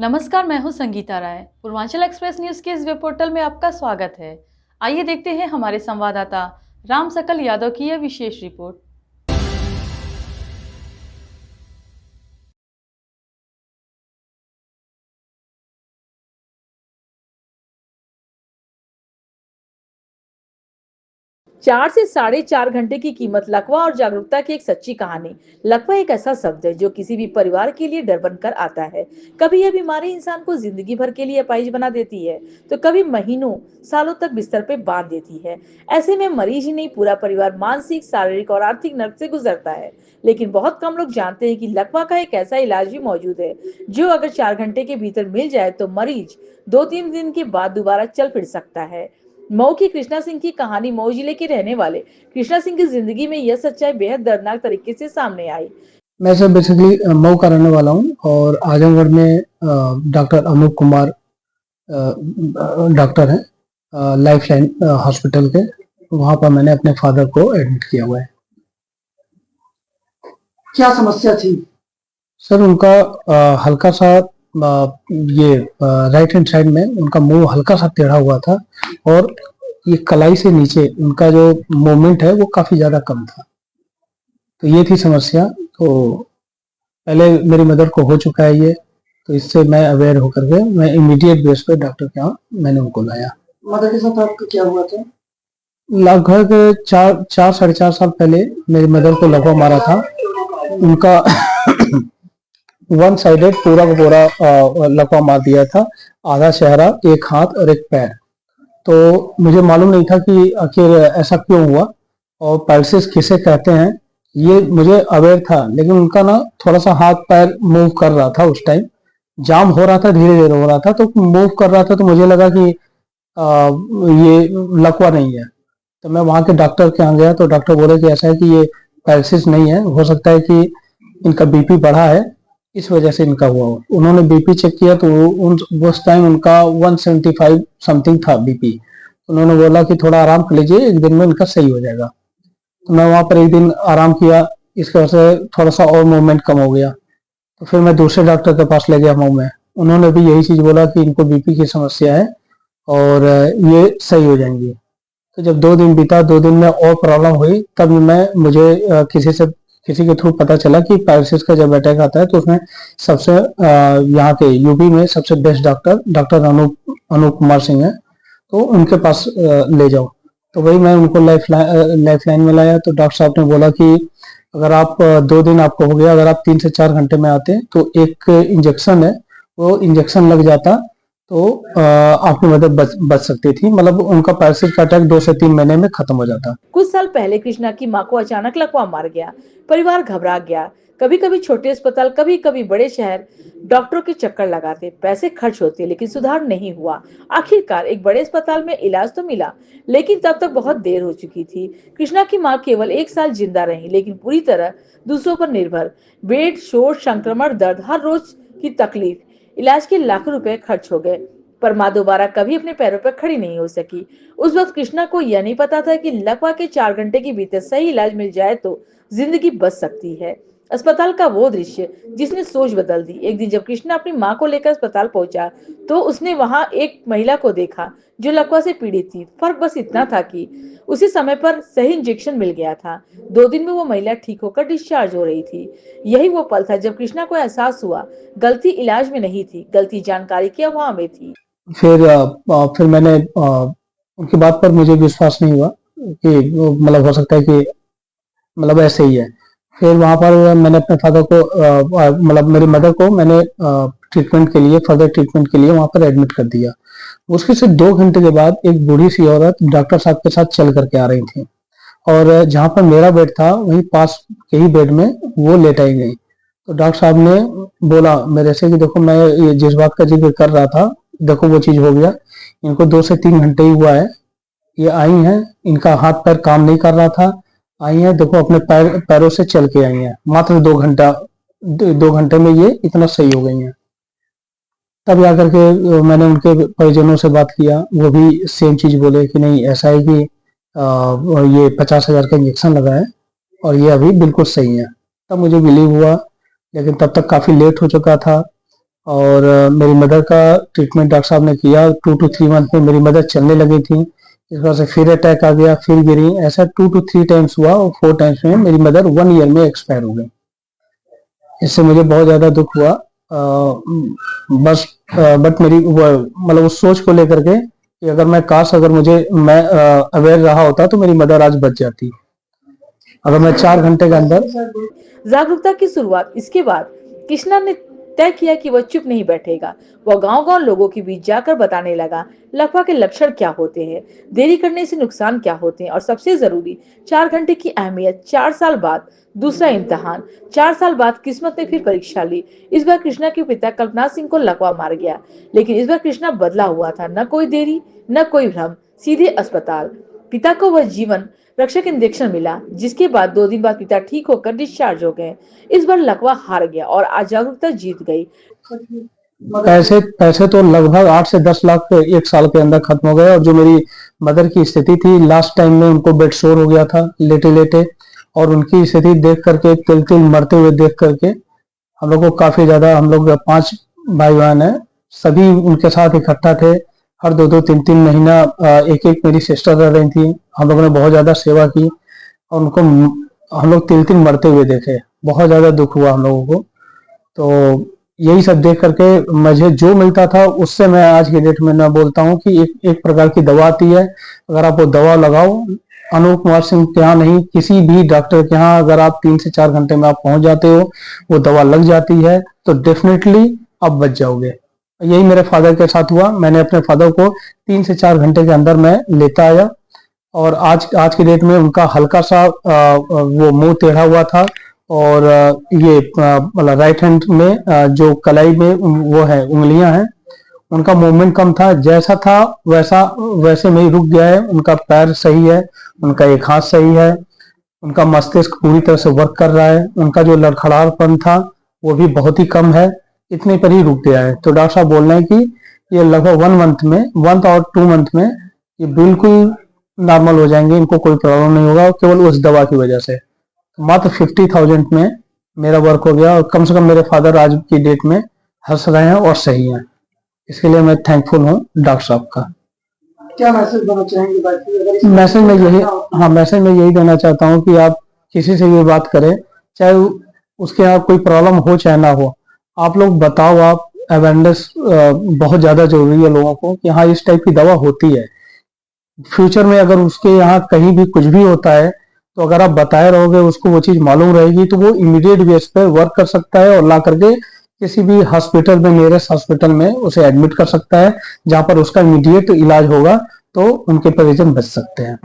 नमस्कार, मैं हूं संगीता राय। पूर्वांचल एक्सप्रेस न्यूज के इस वेब पोर्टल में आपका स्वागत है। आइए देखते हैं हमारे संवाददाता राम सकल यादव की यह विशेष रिपोर्ट। 4 से 4.5 घंटे की कीमत। लकवा और जागरूकता की एक सच्ची कहानी। लकवा एक ऐसा शब्द है जो किसी भी परिवार के लिए डर बनकर आता है। कभी यह बीमारी इंसान को जिंदगी भर के लिए अपाहिज बना देती है, तो कभी महीनों सालों तक बिस्तर पे बांध देती है। ऐसे में मरीज ही नहीं, पूरा परिवार मानसिक, शारीरिक और आर्थिक नर्क से गुजरता है। लेकिन बहुत कम लोग जानते हैं कि लकवा का एक ऐसा इलाज भी मौजूद है जो अगर 4 घंटे के भीतर मिल जाए तो मरीज 2-3 दिन के बाद दोबारा चल फिर सकता है। मऊ की कृष्णा सिंह की कहानी। मऊ जिले के रहने वाले कृष्णा सिंह की जिंदगी में यह सच्चाई बेहद दर्दनाक तरीके से सामने आई। मैं सर बेसिकली मऊ का रहने वाला हूँ और आजमगढ़ में डॉक्टर अनूप कुमार डॉक्टर हैं लाइफ लाइन हॉस्पिटल के। वहाँ पर मैंने अपने फादर को एडमिट किया हुआ है। क्या समस्या थी? सर उनका हल्का सा ये राइट हैंड साइड में उनका मुंह हल्का सा टेढ़ा हुआ था और ये कलाई से नीचे उनका जो मूवमेंट है वो काफी ज्यादा कम था। तो ये थी समस्या। तो पहले मेरी मदर को हो चुका है ये, तो इससे मैं अवेयर होकर के मैं इमीडिएट बेस पे डॉक्टर के यहाँ मैंने उनको लाया। मदर के साथ आपका क्या हुआ था? लगभग 4-4.5 साल पहले मेरी मदर को लकवा मारा था। उनका वन साइडेड पूरा का पूरा लकवा मार दिया था, आधा चेहरा, एक हाथ और एक पैर। तो मुझे मालूम नहीं था कि आखिर ऐसा क्यों हुआ और पैरालिसिस किसे कहते हैं ये मुझे अवेयर था, लेकिन उनका ना थोड़ा सा हाथ पैर मूव कर रहा था। उस टाइम जाम हो रहा था, धीरे धीरे हो रहा था, तो मूव कर रहा था। तो मुझे लगा कि ये लकवा नहीं है। तो मैं वहां के डॉक्टर के यहाँ गया तो डॉक्टर बोले कि ऐसा है कि ये पैरालिसिस नहीं है, हो सकता है कि इनका बीपी बढ़ा है, इस वजह से इनका हुआ हो। उन्होंने बीपी चेक किया तो उस टाइम उनका 175 समथिंग था बीपी। उन्होंने बोला कि थोड़ा आराम कर लीजिए, एक दिन में इनका सही हो जाएगा। तो मैं वहां पर एक दिन आराम किया, इसकी वजह से थोड़ा सा और मूवमेंट कम हो गया। तो फिर मैं दूसरे डॉक्टर के पास ले गया मऊ में। उन्होंने भी यही चीज बोला कि इनको बीपी की समस्या है और ये सही हो जाएंगी। तो जब 2 दिन बीता, 2 दिन में और प्रॉब्लम हुई, तब मुझे किसी के थ्रू पता चला कि पैरालिसिस का जब अटैक आता है तो उसमें सबसे यहाँ के यूपी में सबसे बेस्ट डॉक्टर अनूप कुमार सिंह है, तो उनके पास ले जाओ। तो वही मैं उनको लाइफ लाइन में लाया। तो डॉक्टर साहब ने बोला कि अगर आप 2 दिन आपको हो गया, अगर आप 3 से 4 घंटे में आते तो एक इंजेक्शन है, वो इंजेक्शन लग जाता तो आपकी मदद बच सकती थी। मतलब उनका पैरालिसिस का अटैक 2 से 3 महीने में खत्म हो जाता। कुछ साल पहले कृष्णा की मां को अचानक लकवा मार गया। परिवार घबरा गया। कभी कभी छोटे अस्पताल, कभी कभी बड़े शहर डॉक्टरों के चक्कर लगाते, पैसे खर्च होते, लेकिन सुधार नहीं हुआ। आखिरकार एक बड़े अस्पताल में इलाज तो मिला, लेकिन तब तक बहुत देर हो चुकी थी। कृष्णा की मां केवल 1 साल जिंदा रही, लेकिन पूरी तरह दूसरों पर निर्भर। बेड, शोर, संक्रमण, दर्द, हर रोज की तकलीफ, इलाज के लाखों रुपए खर्च हो गए, पर मां दोबारा कभी अपने पैरों पर खड़ी नहीं हो सकी। उस वक्त कृष्णा को यह नहीं पता था कि लकवा के 4 घंटे के भीतर सही इलाज मिल जाए तो जिंदगी बच सकती है। अस्पताल का वो दृश्य जिसने सोच बदल दी। एक दिन जब कृष्णा अपनी मां को लेकर अस्पताल पहुंचा तो उसने वहां एक महिला को देखा जो लकवा से पीड़ित थी। फर्क बस इतना था कि उसी समय पर सही इंजेक्शन मिल गया था। 2 दिन में वो महिला ठीक होकर डिस्चार्ज हो रही थी। यही वो पल था जब कृष्णा को एहसास हुआ गलती इलाज में नहीं थी, गलती जानकारी के अभाव में थी। फिर मैंने उनकी बात पर मुझे विश्वास नहीं हुआ कि मतलब हो सकता है कि मतलब ऐसे ही है। फिर वहां पर मैंने अपने फादर को मतलब मेरी मदर को मैंने ट्रीटमेंट के लिए, फर्दर ट्रीटमेंट के लिए वहां पर एडमिट कर दिया। उसके सिर्फ 2 घंटे के बाद एक बूढ़ी सी औरत डॉक्टर साहब के साथ चल करके आ रही थी और जहां पर मेरा बेड था वहीं पास के ही बेड में वो लेटाई गई। तो डॉक्टर साहब ने बोला मेरे से कि देखो, मैं ये जिस बात का जिक्र कर रहा था, देखो वो चीज हो गया। इनको 2 से 3 घंटे ही हुआ है, ये आई हैं, इनका हाथ पैर काम नहीं कर रहा था, आई हैं, देखो अपने पैरों से चल के आई हैं, मात्र 2 घंटे में ये इतना सही हो गई हैं। तब जाकर के मैंने उनके परिजनों से बात किया, वो भी सेम चीज बोले कि नहीं, ऐसा है कि ये 50,000 का इंजेक्शन लगा है और ये अभी बिल्कुल सही है। तब मुझे बिलीव हुआ, लेकिन तब तक काफी लेट हो चुका था। और मेरी मदर का ट्रीटमेंट डॉक्टर साहब ने किया। 2 to 3 मंथ में मेरी मदर चलने लगी थी। इस वजह से फिर अटैक आ गया, फिर गिरी। ऐसा 2 to 3 टाइम्स हुआ और 4 टाइम्स में मेरी मदर 1 ईयर में एक्सपायर हो गई। इससे मुझे बहुत ज्यादा दुख हुआ। बट मेरी मतलब उस सोच को लेकर के कि अगर मैं अवेयर रहा होता तो मेरी मदर आज बच जाती। अगर मैं 4 घंटे के अंदर जागरूकता की शुरुआत इसके बाद कृष्णा ने तय किया कि वह चुप नहीं बैठेगा। वह गांव-गांव लोगों के बीच जाकर बताने लगा लकवा के लक्षण क्या होते हैं, देरी करने से नुकसान क्या होते हैं और सबसे जरूरी 4 घंटे की अहमियत। 4 साल बाद दूसरा इम्तिहान, 4 साल बाद किस्मत ने फिर परीक्षा ली। इस बार कृष्णा के पिता कल्पना सिंह को लकवा मार गया, लेकिन इस बार कृष्णा बदला हुआ था। न कोई देरी, न कोई भ्रम, सीधे अस्पताल। पिता को वह जीवन रक्षक इंजेक्शन मिला, जिसके बाद 2 दिन बाद पिता ठीक होकर डिस्चार्ज हो गए। इस बार लकवा हार गया और आज जागरूकता जीत गई। पैसे तो लगभग 8 से 10 लाख 1 साल के अंदर खत्म हो गए। और जो मेरी मदर की स्थिति थी, लास्ट टाइम में उनको बेड शोर हो गया था लेटे लेटे, और उनकी स्थिति देख करके, तिल तिल मरते हुए देख करके हम लोग को काफी ज्यादा, हम लोग 5 भाई बहन है, सभी उनके साथ इकट्ठा थे। हर 2-2, 3-3 महीना एक एक मेरी सिस्टर रह रही थी। हम लोगों ने बहुत ज्यादा सेवा की और उनको हम लोग तिल तिल मरते हुए देखे। बहुत ज्यादा दुख हुआ हम लोगों को। तो यही सब देख करके मुझे जो मिलता था उससे मैं आज की डेट में मैं बोलता हूँ कि एक प्रकार की दवा आती है। अगर आप वो दवा लगाओ, अनूप कुमार सिंह के यहाँ नहीं, किसी भी डॉक्टर के यहाँ अगर आप 3 से 4 घंटे में आप पहुंच जाते हो, वो दवा लग जाती है, तो डेफिनेटली आप बच जाओगे। यही मेरे फादर के साथ हुआ। मैंने अपने फादर को 3 से 4 घंटे के अंदर मैं लेता आया, और आज की डेट में उनका हल्का सा वो मुंह टेढ़ा हुआ था, और ये मतलब राइट हैंड में जो कलाई में वो है उंगलियां हैं, उनका मूवमेंट कम था। जैसा था वैसे में ही रुक गया है। उनका पैर सही है, उनका एक हाथ सही है, उनका मस्तिष्क पूरी तरह से वर्क कर रहा है। उनका जो लड़खड़ाहटपन था वो भी बहुत ही कम है, इतने पर ही रुक गया है। तो डॉक्टर साहब बोल रहे हैं कि ये लगभग 1 और 2 मंथ में ये बिल्कुल नॉर्मल हो जाएंगे, इनको कोई प्रॉब्लम नहीं होगा, केवल उस दवा की वजह से। मात्र 50,000 में मेरा वर्क हो गया, और कम से कम मेरे फादर आज की डेट में हंस रहे हैं और सही हैं। इसके लिए मैं थैंकफुल हूँ डॉक्टर साहब का। क्या मैसेज देना चाहेंगे? मैसेज में यही देना चाहता हूँ कि आप किसी से भी बात करें, चाहे उसके यहाँ कोई प्रॉब्लम हो चाहे ना हो, आप लोग बताओ। आप अवेयरनेस बहुत ज्यादा जरूरी है लोगों को कि हाँ इस टाइप की दवा होती है। फ्यूचर में अगर उसके यहाँ कहीं भी कुछ भी होता है, तो अगर आप बताए रहोगे, उसको वो चीज मालूम रहेगी, तो वो इमीडिएट बेस पे वर्क कर सकता है और ला करके किसी भी हॉस्पिटल में, नियरेस्ट हॉस्पिटल में उसे एडमिट कर सकता है, जहां पर उसका इमीडिएट इलाज होगा, तो उनके परिजन बच सकते हैं।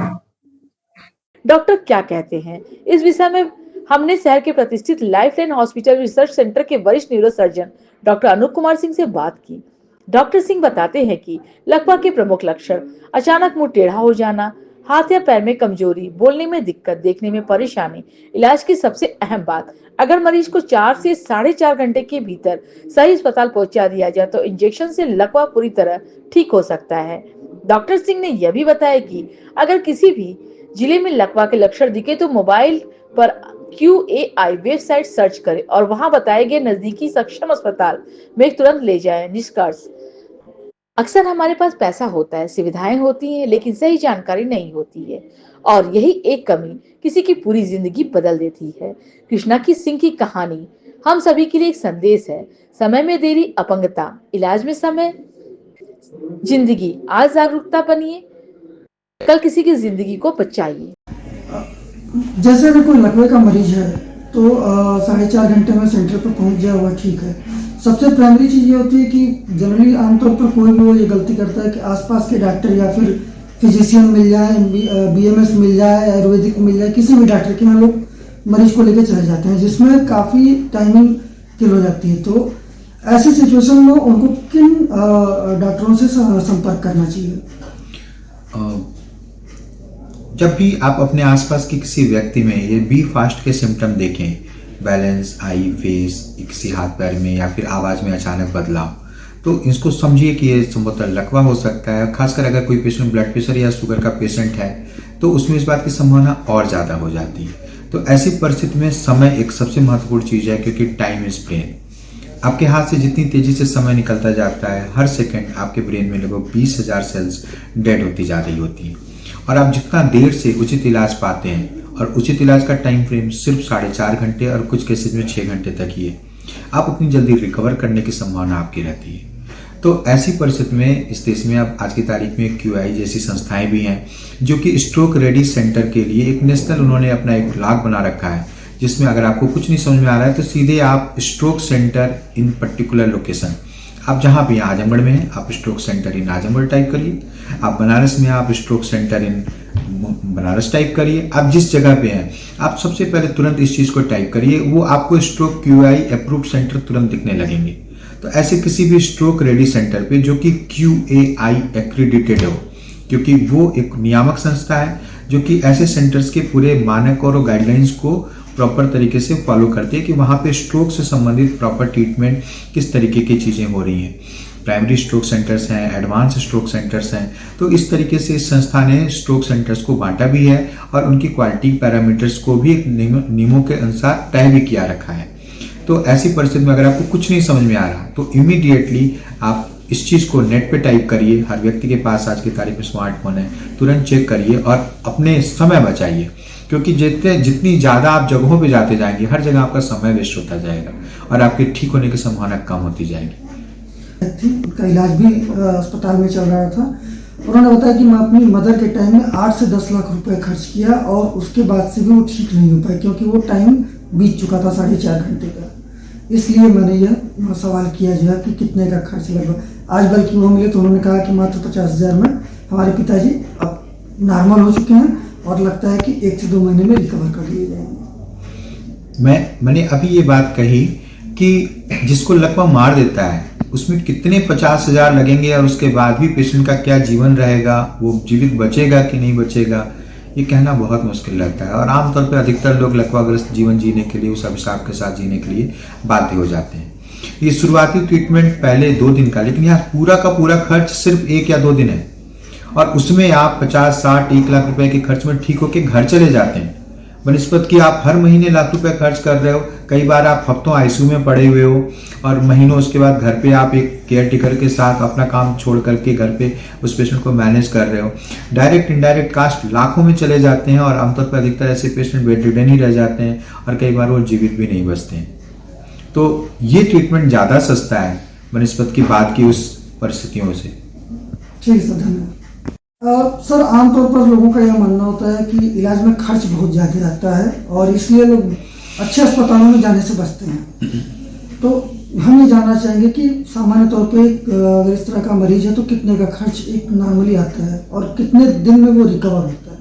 डॉक्टर क्या कहते हैं इस विषय में हमने शहर के प्रतिष्ठित लाइफलाइन हॉस्पिटल रिसर्च सेंटर के वरिष्ठ न्यूरोसर्जन डॉक्टर अनूप कुमार सिंह से बात की। डॉक्टर सिंह बताते हैं कि लकवा के प्रमुख लक्षण अचानक मुंह टेढ़ा हो जाना, हाथ या पैर में कमजोरी, बोलने में दिक्कत, देखने में परेशानी। इलाज की सबसे अहम बात, अगर मरीज को 4 से 4.5 घंटे के भीतर सही अस्पताल पहुंचा दिया जाए तो इंजेक्शन से लकवा पूरी तरह ठीक हो सकता है। डॉक्टर सिंह ने यह भी बताया कि अगर किसी भी जिले में लकवा के लक्षण दिखे तो मोबाइल पर QAI वेबसाइट सर्च करें और वहां बताए गए नजदीकी सक्षम अस्पताल में तुरंत ले जाएं। निष्कर्ष, अक्सर हमारे पास पैसा होता है, सुविधाएं होती हैं, लेकिन सही जानकारी नहीं होती है, और यही एक कमी किसी की पूरी जिंदगी बदल देती है। कृष्णा की सिंह की कहानी हम सभी के लिए एक संदेश है। समय में देरी अपंगता, इलाज में समय जिंदगी। आज जागरूकता बनिए, कल किसी की जिंदगी को बचाइए। जैसे अगर कोई लकवे का मरीज है तो 4.5 घंटे में सेंटर पर पहुंच जाए, हुआ ठीक है। सबसे प्राइमरी चीज़ ये होती है कि जनरली आमतौर पर कोई भी वो ये गलती करता है कि आसपास के डॉक्टर या फिर फिजिशियन मिल जाए, BMS मिल जाए, आयुर्वेदिक मिल जाए, किसी भी डॉक्टर के यहाँ लोग मरीज को लेकर चले जाते हैं, जिसमें काफ़ी टाइमिंग किल हो जाती है। तो ऐसी सिचुएशन में उनको किन डॉक्टरों से संपर्क करना चाहिए? जब भी आप अपने आसपास के किसी व्यक्ति में ये बी फास्ट के सिम्टम देखें, बैलेंस, आई, फेस, किसी हाथ पैर में या फिर आवाज़ में अचानक बदलाव, तो इसको समझिए कि ये संभवतः लकवा हो सकता है। खासकर अगर कोई पेशेंट ब्लड प्रेशर या शुगर का पेशेंट है तो उसमें इस बात की संभावना और ज़्यादा हो जाती है। तो ऐसी परिस्थिति में समय एक सबसे महत्वपूर्ण चीज़ है, क्योंकि टाइम इज ब्रेन। आपके हाथ से जितनी तेजी से समय निकलता जाता है, हर सेकंड आपके ब्रेन में लगभग 20,000 सेल्स डेड होती जा रही होती हैं। और आप जितना देर से उचित इलाज पाते हैं, और उचित इलाज का टाइम फ्रेम सिर्फ 4.5 घंटे और कुछ केसेस में 6 घंटे तक ही है, आप उतनी जल्दी रिकवर करने की संभावना आपकी रहती है। तो ऐसी परिस्थिति में इस देश में अब आज की तारीख में QI जैसी संस्थाएं भी हैं जो कि स्ट्रोक रेडी सेंटर के लिए एक नेशनल उन्होंने अपना एक ब्लॉग बना रखा है, जिसमें अगर आपको कुछ नहीं समझ में आ रहा है तो सीधे आप स्ट्रोक सेंटर इन पर्टिकुलर लोकेशन, आप जहाँ भी आजमगढ़ में हैं आप स्ट्रोक सेंटर इन आजमगढ़ टाइप करिए, आप बनारस में आप स्ट्रोक सेंटर इन बनारस टाइप करिए, आप जिस जगह पे हैं आप सबसे पहले तुरंत इस चीज़ को टाइप करिए, वो आपको स्ट्रोक QI अप्रूव्ड सेंटर तुरंत दिखने लगेंगे। तो ऐसे किसी भी स्ट्रोक रेडी सेंटर पे जो कि QAI एक्रीडिटेड हो, क्योंकि वो एक नियामक संस्था है जो कि ऐसे सेंटर्स के पूरे मानक और गाइडलाइंस को प्रॉपर तरीके से फॉलो करती है कि वहाँ पे स्ट्रोक से संबंधित प्रॉपर ट्रीटमेंट किस तरीके की चीज़ें हो रही हैं। प्राइमरी स्ट्रोक सेंटर्स हैं, एडवांस स्ट्रोक सेंटर्स हैं, तो इस तरीके से इस संस्था ने स्ट्रोक सेंटर्स को बांटा भी है और उनकी क्वालिटी पैरामीटर्स को भी एक नियमों के अनुसार तय भी किया रखा है। तो ऐसी परिस्थिति में अगर आपको कुछ नहीं समझ में आ रहा तो इमीडिएटली आप इस चीज़ को नेट पे टाइप करिए। हर व्यक्ति के पास आज की तारीख में स्मार्टफोन है, तुरंत चेक करिए और अपने समय बचाइए, क्योंकि जितनी ज़्यादा आप जगहों पे जाते जाएंगे हर जगह आपका समय वेस्ट होता जाएगा और आपके ठीक होने की संभावना कम होती जाएगी। उनका इलाज भी अस्पताल में चल रहा था। उन्होंने बताया कि मैं अपनी मदर के टाइम में 8 से 10 लाख रुपए खर्च किया और उसके बाद से भी वो ठीक नहीं हो पाई, क्योंकि वो टाइम बीत चुका था 4.5 घंटे का। इसलिए मैंने यह सवाल किया जो है कि कितने का खर्च लगभग। आज बल्कि वो मिले तो उन्होंने कहा कि मात्र 50,000 में हमारे पिताजी अब नॉर्मल हो चुके हैं और लगता है कि 1 से 2 महीने में रिकवर कर लिए जाएंगे। मैंने अभी ये बात कही कि जिसको लकवा मार देता है उसमें कितने 50,000 लगेंगे और उसके बाद भी पेशेंट का क्या जीवन रहेगा, वो जीवित बचेगा कि नहीं बचेगा, ये कहना बहुत मुश्किल लगता है। और आमतौर पर अधिकतर लोग लकवाग्रस्त जीवन जीने के लिए, उस अभिशाप के साथ जीने के लिए बाध्य हो जाते हैं। ये शुरुआती ट्रीटमेंट पहले 2 दिन का, लेकिन यहाँ पूरा का पूरा खर्च सिर्फ 1 या 2 दिन है और उसमें आप 50, 60, 1 लाख रुपए के खर्च में ठीक होके घर चले जाते हैं, बनिस्बत कि आप हर महीने लाख रुपए खर्च कर रहे हो। कई बार आप हफ्तों ICU में पड़े हुए हो और महीनों उसके बाद घर पे आप एक केयर टेकर के साथ अपना काम छोड़ करके घर पे उस पेशेंट को मैनेज कर रहे हो। डायरेक्ट इनडायरेक्ट कास्ट लाखों में चले जाते हैं और आमतौर पर अधिकतर ऐसे पेशेंट बेड रिडन ही रह जाते हैं और कई बार वो जीवित भी नहीं बचते हैं। तो ये ट्रीटमेंट ज़्यादा सस्ता है बनिस्बत की बाद की उस परिस्थितियों से। ठीक है सर, धन्यवाद। सर, आमतौर पर लोगों का यह मानना होता है कि इलाज में खर्च बहुत ज़्यादा आता है और इसलिए लोग अच्छे अस्पतालों में जाने से बचते हैं। तो हम ये जानना चाहेंगे कि सामान्य तौर पे अगर इस तरह का मरीज है तो कितने का खर्च एक नॉर्मली आता है और कितने दिन में वो रिकवर होता है?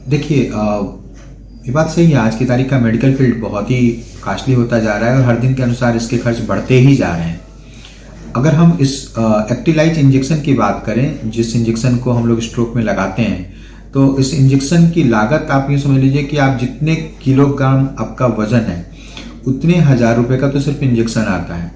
देखिए, ये बात सही है, आज की तारीख का मेडिकल फील्ड बहुत ही कॉस्टली होता जा रहा है और हर दिन के अनुसार इसके खर्च बढ़ते ही जा रहे हैं। अगर हम इस एक्टिलाइज इंजेक्शन की बात करें, जिस इंजेक्शन को हम लोग स्ट्रोक में लगाते हैं, तो इस इंजेक्शन की लागत आप ये समझ लीजिए कि आप जितने किलोग्राम आपका वजन है उतने 1,000 रुपये का तो सिर्फ इंजेक्शन आता है।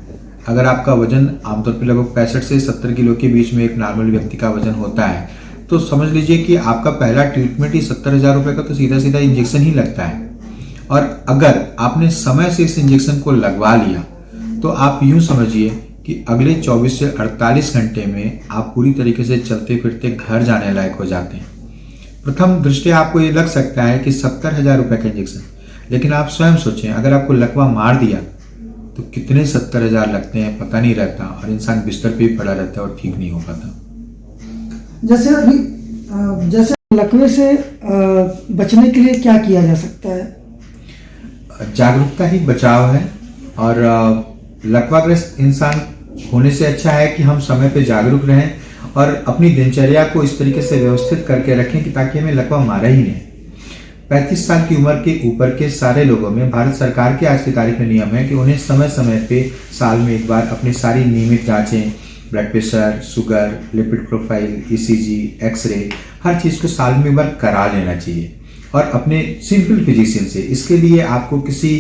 अगर आपका वजन आमतौर पर लगभग 65 से 70 किलो के बीच में एक नॉर्मल व्यक्ति का वजन होता है, तो समझ लीजिए कि आपका पहला ट्रीटमेंट ही 70,000 रुपये का तो सीधा सीधा इंजेक्शन ही लगता है। और अगर आपने समय से इस इंजेक्शन को लगवा लिया तो आप यूँ समझिए कि अगले 24 से 48 घंटे में आप पूरी तरीके से चलते फिरते घर जाने लायक हो जाते हैं। प्रथम दृष्टया आपको ये लग सकता है कि 70,000 रुपये का इंजेक्शन, लेकिन आप स्वयं सोचें अगर आपको लकवा मार दिया तो कितने 70,000 लगते हैं पता नहीं रहता और इंसान बिस्तर पे ही पड़ा रहता है और ठीक नहीं हो पाता। जैसे लकवे से बचने के लिए क्या किया जा सकता है? जागरूकता ही बचाव है और लकवाग्रस्त इंसान होने से अच्छा है कि हम समय पे जागरूक रहें और अपनी दिनचर्या को इस तरीके से व्यवस्थित करके रखें कि ताकि हमें लकवा मारा ही नहीं। 35 साल की उम्र के ऊपर के सारे लोगों में भारत सरकार के आज की तारीख में नियम है कि उन्हें समय समय पे साल में एक बार अपनी सारी नियमित जांचें, blood pressure, sugar, lipid profile, ECG, x ray, हर चीज़ को साल में एक बार करा लेना चाहिए और अपने सिंपल फिजिशियन से। इसके लिए आपको किसी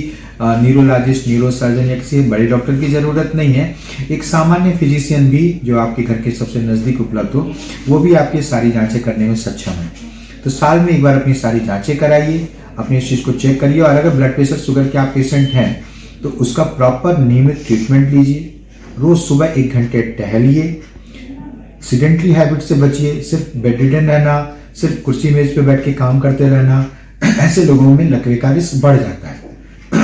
न्यूरोलॉजिस्ट, न्यूरोसर्जन या किसी बड़े डॉक्टर की ज़रूरत नहीं है। एक सामान्य फिजिशियन भी जो आपके घर के सबसे नज़दीक उपलब्ध हो, वो भी आपकी सारी जांचें करने में सक्षम है। तो साल में एक बार अपनी सारी जांचें कराइए, अपनी इस चीज़ को चेक करिए और अगर ब्लड प्रेशर, शुगर के आप पेशेंट हैं तो उसका प्रॉपर नियमित ट्रीटमेंट लीजिए। रोज सुबह 1 घंटे टहलिए, सीडेंटरी हैबिट से बचिए। सिर्फ बेडरिडन रहना, सिर्फ कुर्सी मेज पे बैठ के काम करते रहना, ऐसे लोगों में लकवे का रिस्क बढ़ जाता है।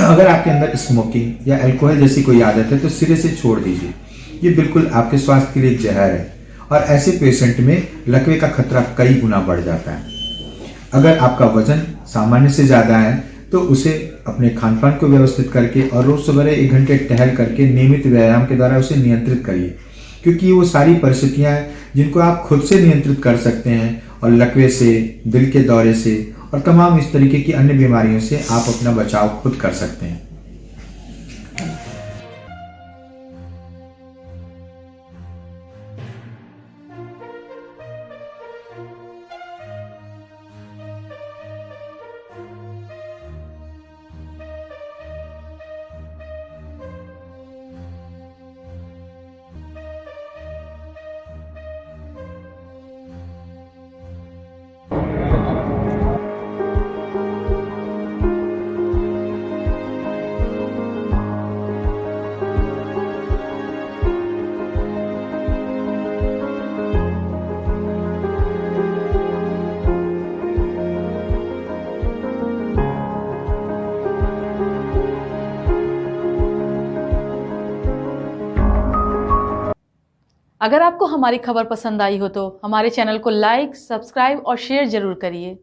अगर आपके अंदर स्मोकिंग या अल्कोहल जैसी कोई आदत है तो सिरे से छोड़ दीजिए। ये बिल्कुल आपके स्वास्थ्य के लिए जहर है और ऐसे पेशेंट में लकवे का खतरा कई गुना बढ़ जाता है। अगर आपका वजन सामान्य से ज़्यादा है तो उसे अपने खान पान को व्यवस्थित करके और रोज सुबह 1 घंटे टहल करके नियमित व्यायाम के द्वारा उसे नियंत्रित करिए, क्योंकि वो सारी परिस्थितियां हैं जिनको आप खुद से नियंत्रित कर सकते हैं और लकवे से, दिल के दौरे से और तमाम इस तरीके की अन्य बीमारियों से आप अपना बचाव खुद कर सकते हैं। अगर आपको हमारी खबर पसंद आई हो तो हमारे चैनल को लाइक, सब्सक्राइब और शेयर जरूर करिए।